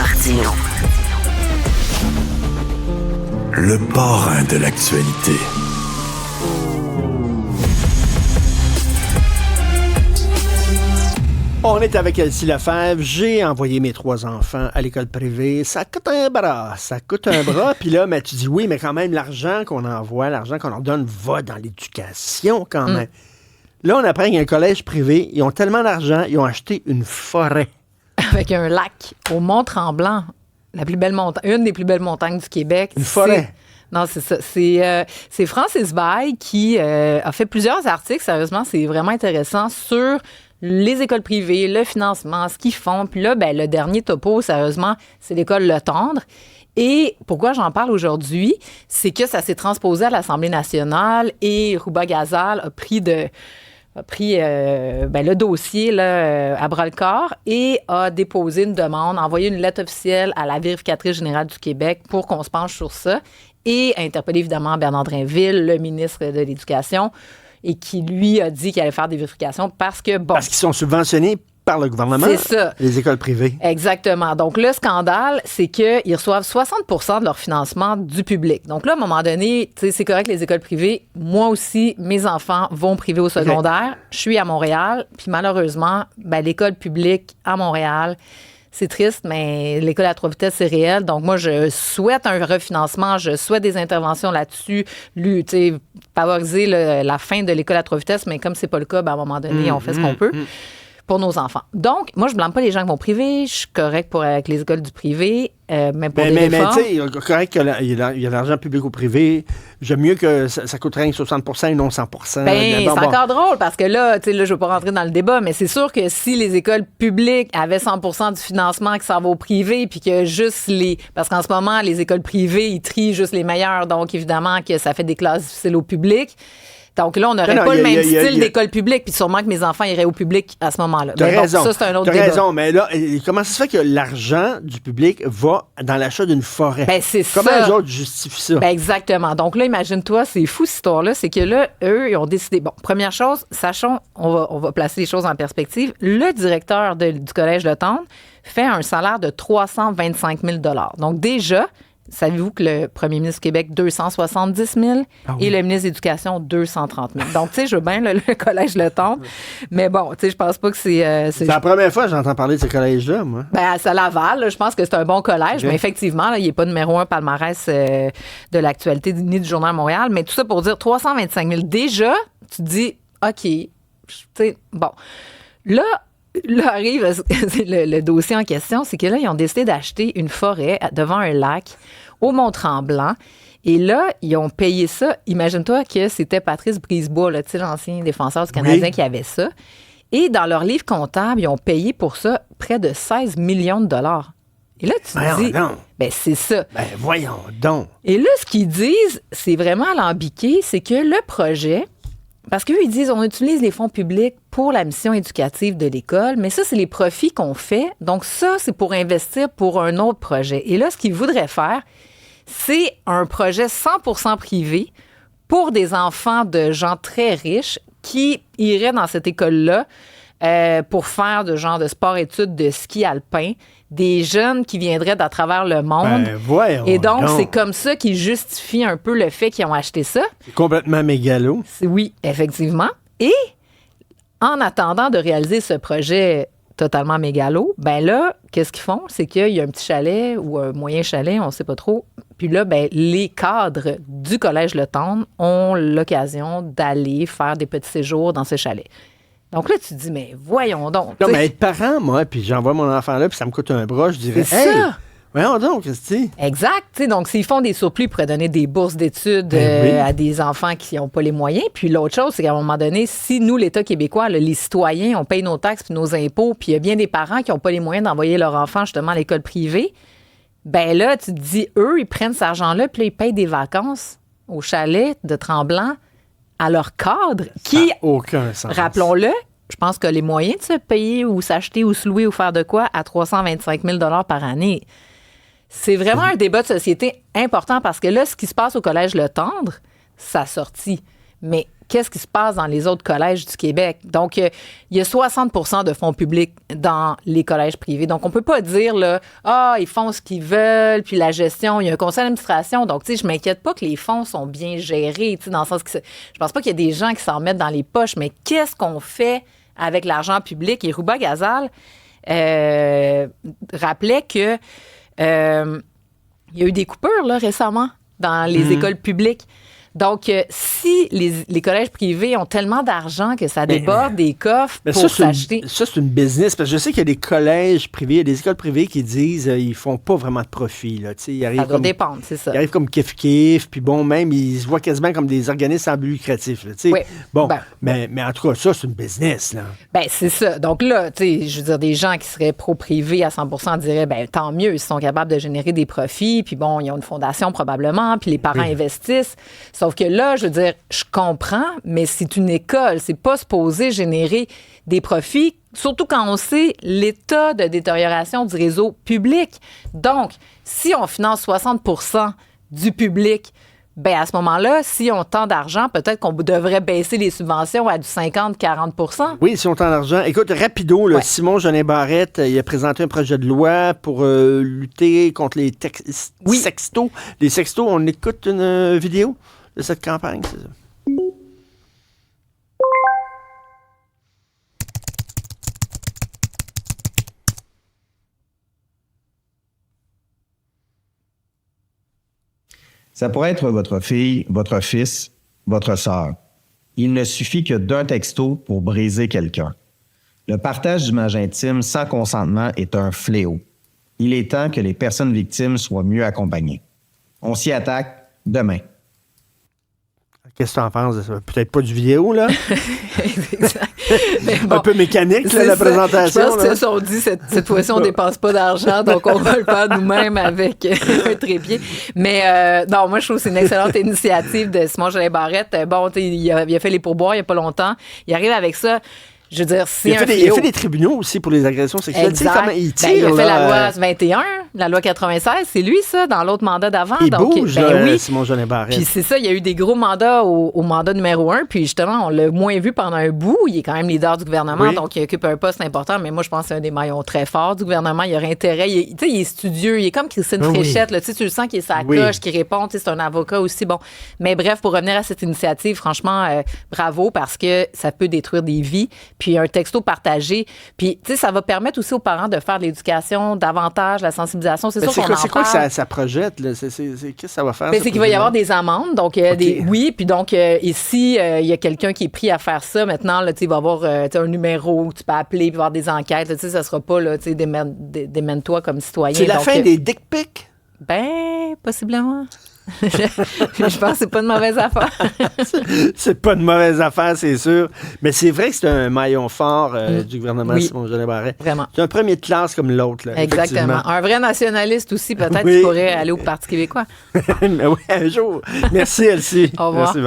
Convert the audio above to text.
Martino. Le parrain de l'actualité. On est avec Elsie Lefebvre. J'ai envoyé mes 3 enfants à l'école privée. Ça coûte un bras. Puis là, tu dis oui, mais quand même, l'argent qu'on envoie, l'argent qu'on leur donne va dans l'éducation quand même. Là, on apprend qu'il y a un collège privé. Ils ont tellement d'argent, ils ont acheté une forêt. Avec un lac au Mont-Tremblant. La plus belle montagne, une des plus belles montagnes du Québec. Une forêt. Non, c'est ça. C'est Francis Baye qui a fait plusieurs articles. Sérieusement, c'est vraiment intéressant sur les écoles privées, le financement, ce qu'ils font. Puis là, le dernier topo, sérieusement, c'est l'école Le Tendre. Et pourquoi j'en parle aujourd'hui, c'est que ça s'est transposé à l'Assemblée nationale et Rouba Ghazal a pris le dossier là, à bras-le-corps et a déposé une demande, envoyé une lettre officielle à la vérificatrice générale du Québec pour qu'on se penche sur ça et a interpellé évidemment Bernard Drinville, le ministre de l'Éducation, et qui, lui, a dit qu'il allait faire des vérifications parce que, Parce qu'ils sont subventionnés par le gouvernement. C'est ça. Les écoles privées. Exactement. Donc, le scandale, c'est qu'ils reçoivent 60% de leur financement du public. Donc là, à un moment donné, c'est correct, les écoles privées. Moi aussi, mes enfants vont privé au secondaire. Okay. Je suis à Montréal. Puis malheureusement, l'école publique à Montréal, c'est triste, mais l'école à 3 vitesses, c'est réel. Donc, moi, je souhaite un refinancement, je souhaite des interventions là-dessus, favoriser la fin de l'école à 3 vitesses, mais comme c'est pas le cas, à un moment donné, on fait ce qu'on peut pour nos enfants. Donc, moi, je blâme pas les gens qui vont privé, je suis correct avec les écoles du privé, mais pour des réformes... Mais tu sais, correct qu'il y a de l'argent public au privé, j'aime mieux que ça coûte rien que 60% et non 100%. C'est encore drôle, parce que là, je veux pas rentrer dans le débat, mais c'est sûr que si les écoles publiques avaient 100% du financement qui s'en va au privé, puis que juste parce qu'en ce moment, les écoles privées, ils trient juste les meilleurs, donc évidemment que ça fait des classes difficiles au public. Donc là, on n'aurait pas le même style d'école publique, puis sûrement que mes enfants iraient au public à ce moment-là. T'as raison. Ça, c'est un autre débat. T'as raison, mais là, comment ça se fait que l'argent du public va dans l'achat d'une forêt? C'est comment ça. les autres justifient ça? Exactement. Donc là, imagine-toi, c'est fou cette histoire-là, c'est que là, eux, ils ont décidé... Bon, première chose, sachons, on va placer les choses en perspective. Le directeur du Collège Le Tendre fait un salaire de 325 000 $. Donc déjà... Savez-vous que le premier ministre du Québec, 270 000 et le ministre de l'Éducation, 230 000. Donc, tu sais, je veux bien le Collège Le Tendre, mais bon, tu sais, je pense pas que c'est... C'est la première fois que j'entends parler de ce collège-là, moi. À Laval, là, je pense que c'est un bon collège, mais effectivement, là, il n'est pas numéro 1 palmarès de l'actualité ni du Journal Montréal, mais tout ça pour dire 325 000. Déjà, tu te dis, OK, tu sais, bon. Là, arrive le dossier en question, c'est que là, ils ont décidé d'acheter une forêt devant un lac au Mont-Tremblant. Et là, ils ont payé ça. Imagine-toi que c'était Patrice Brisebois, là, l'ancien défenseur du Canadien, qui avait ça. Et dans leur livre comptable, ils ont payé pour ça près de 16 millions de $. Et là, tu te dis, c'est ça. Voyons donc. Et là, ce qu'ils disent, c'est vraiment alambiqué, c'est que le projet... Parce qu'eux, ils disent, on utilise les fonds publics pour la mission éducative de l'école, mais ça, c'est les profits qu'on fait. Donc ça, c'est pour investir pour un autre projet. Et là, ce qu'ils voudraient faire, c'est un projet 100% privé pour des enfants de gens très riches qui iraient dans cette école-là pour faire de genre de sport-études de ski alpin, des jeunes qui viendraient d'à travers le monde. Et donc, c'est comme ça qu'ils justifient un peu le fait qu'ils ont acheté ça. C'est complètement mégalo. Oui, effectivement. Et en attendant de réaliser ce projet totalement mégalo, là, qu'est-ce qu'ils font? C'est qu'il y a un petit chalet ou un moyen chalet, on ne sait pas trop. Puis là, les cadres du Collège Le Tendre ont l'occasion d'aller faire des petits séjours dans ce chalet. Donc là, tu te dis, mais voyons donc. Non, mais être parent, moi, puis j'envoie mon enfant là, puis ça me coûte un bras, je dirais, c'est ça. Voyons donc, Christy. Exact. Donc, s'ils font des surplus, ils pourraient donner des bourses d'études à des enfants qui n'ont pas les moyens. Puis l'autre chose, c'est qu'à un moment donné, si nous, l'État québécois, les citoyens, on paye nos taxes puis nos impôts, puis il y a bien des parents qui n'ont pas les moyens d'envoyer leur enfant justement à l'école privée, là, tu te dis, eux, ils prennent cet argent-là, puis là, ils payent des vacances au chalet de Tremblant à leur cadre qui, ça n'a aucun sens. Rappelons-le, je pense que les moyens de se payer ou s'acheter ou se louer ou faire de quoi à 325 000 $ par année. C'est vraiment un débat de société important parce que là, ce qui se passe au Collège Le Tendre, ça sortit. Mais qu'est-ce qui se passe dans les autres collèges du Québec. Donc, il y a 60% de fonds publics dans les collèges privés. Donc, on peut pas dire, là, ils font ce qu'ils veulent, puis la gestion, il y a un conseil d'administration. Donc, tu sais, je m'inquiète pas que les fonds sont bien gérés, tu sais, dans le sens que je pense pas qu'il y a des gens qui s'en mettent dans les poches, mais qu'est-ce qu'on fait avec l'argent public? Et Rouba Gazal rappelait que il y a eu des coupures là, récemment dans les écoles publiques. Donc, si les collèges privés ont tellement d'argent que ça déborde des coffres pour s'acheter... Ça, c'est une business. Parce que je sais qu'il y a des collèges privés, il y a des écoles privées qui disent ils font pas vraiment de profit. Là. Ça doit dépendre, c'est ça. Ils arrivent comme kiff-kiff, puis bon, même, ils se voient quasiment comme des organismes sans but lucratif. Là, oui. Bon, mais en tout cas, ça, c'est une business. Là. Ben, c'est ça. Donc là, tu sais, je veux dire, des gens qui seraient pro-privé à 100% diraient, ben tant mieux, ils sont capables de générer des profits, puis bon, ils ont une fondation probablement, puis les parents investissent. Sauf que là, je veux dire, je comprends, mais c'est une école. C'est pas supposé générer des profits, surtout quand on sait l'état de détérioration du réseau public. Donc, si on finance 60% du public, ben à ce moment-là, si on a tant d'argent, peut-être qu'on devrait baisser les subventions à du 50-40%. Oui, si on a tant d'argent. Écoute, rapido, là, Simon Jolin Barrette, il a présenté un projet de loi pour lutter contre les sextos. Les sextos, on écoute une vidéo de cette campagne, c'est ça. Ça pourrait être votre fille, votre fils, votre sœur. Il ne suffit que d'un texto pour briser quelqu'un. Le partage d'images intimes sans consentement est un fléau. Il est temps que les personnes victimes soient mieux accompagnées. On s'y attaque demain. Qu'est-ce que tu en penses de ça? Peut-être pas du vidéo, là? Bon, un peu mécanique, là, la présentation. Je pense que ça, on dit, cette fois-ci, on ne dépense pas d'argent, donc on va le faire nous-mêmes avec un trépied. Mais non, moi, je trouve que c'est une excellente initiative de Simon Jolin Barrette. Bon, il a fait les pourboires il n'y a pas longtemps. Il arrive avec ça. Je veux dire, c'est il a fait des tribunaux aussi pour les agressions sexuelles. Exact. Tu sais, comment il tire, il a fait la loi 21, la loi 96. C'est lui, ça, dans l'autre mandat d'avant. Il donc, bouge, oui. Simon Jolin Barrette. Puis c'est ça, il y a eu des gros mandats au mandat numéro 1. Puis justement, on l'a moins vu pendant un bout. Il est quand même leader du gouvernement, donc il occupe un poste important. Mais moi, je pense que c'est un des maillons très forts du gouvernement. Il aurait intérêt. Il est studieux. Il est comme Christine Fréchette. Là, tu le sens qu'il est sa coche, qu'il répond. C'est un avocat aussi. Bon. Mais bref, pour revenir à cette initiative, franchement, bravo, parce que ça peut détruire des vies. Puis un texto partagé. Puis, tu sais, ça va permettre aussi aux parents de faire de l'éducation davantage, la sensibilisation. C'est sûr qu'on en parle. C'est quoi que ça projette, là? Qu'est-ce que ça va faire? C'est qu'il va y avoir des amendes. Donc, puis donc, ici, il y a quelqu'un qui est pris à faire ça. Maintenant, là, il va y avoir un numéro où tu peux appeler, puis avoir des enquêtes. Tu sais, ça sera pas, là, tu sais, démène-toi comme citoyen. C'est la fin des dick pics? Ben, possiblement. Je pense que c'est pas une mauvaise affaire. C'est pas une mauvaise affaire, c'est sûr. Mais c'est vrai que c'est un maillon fort du gouvernement Simon Jolin Barrette. Vraiment. C'est un premier de classe comme l'autre. Là, exactement. Un vrai nationaliste aussi, peut-être, qui pourrait aller au Parti québécois. Mais oui, un jour. Merci, Elsie. Au revoir. Merci,